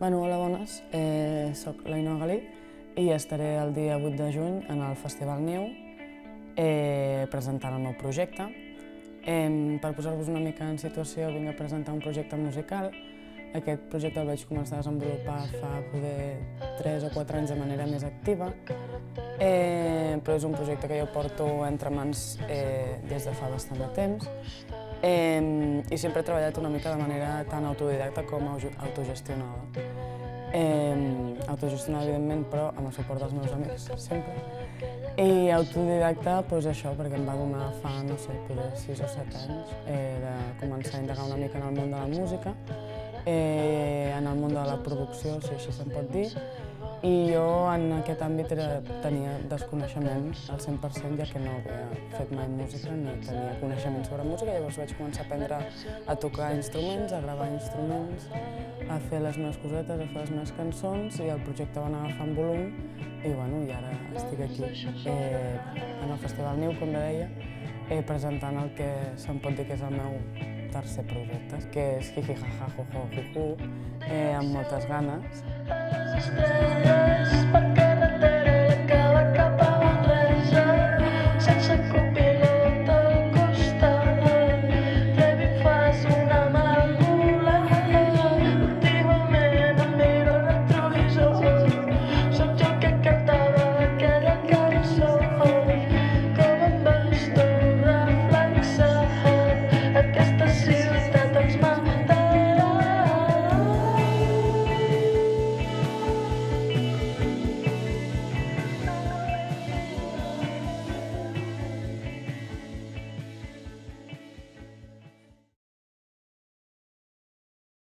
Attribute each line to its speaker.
Speaker 1: Hola, bones. Soc l'Ainoa Galí i estaré el dia 8 de juny en el Festival Niu presentant el meu projecte. Per posar-vos una mica en situació, vinc a presentar un projecte musical. Aquest projecte el vaig començar a desenvolupar fa poder 3 o 4 anys de manera més activa, però és un projecte que jo porto entre mans des de fa bastant de temps i sempre he treballat una mica de manera tant autodidacta com autogestionada. Autogestionada, evidentment, però amb el suport dels meus amics, sempre. I autodidacta, doncs això, perquè em va donar fa, no sé, poder 6 o 7 anys de començar a indagar una mica en el món de la música, en el món de la producció, si així se'n pot dir, i jo en aquest àmbit tenia desconeixement al 100%, ja que no havia fet mai música ni tenia coneixement sobre música. Llavors vaig començar a aprendre a tocar instruments, a gravar instruments, a fer les meves cosetes, a fer les meves cançons, i el projecte va anar agafant volum i ara estic aquí en el Festival Niu, com bé deia, presentant el que se'n pot dir que és el meu tercer projecte, que és Jiji Jaja Jojo Juju, amb moltes ganes.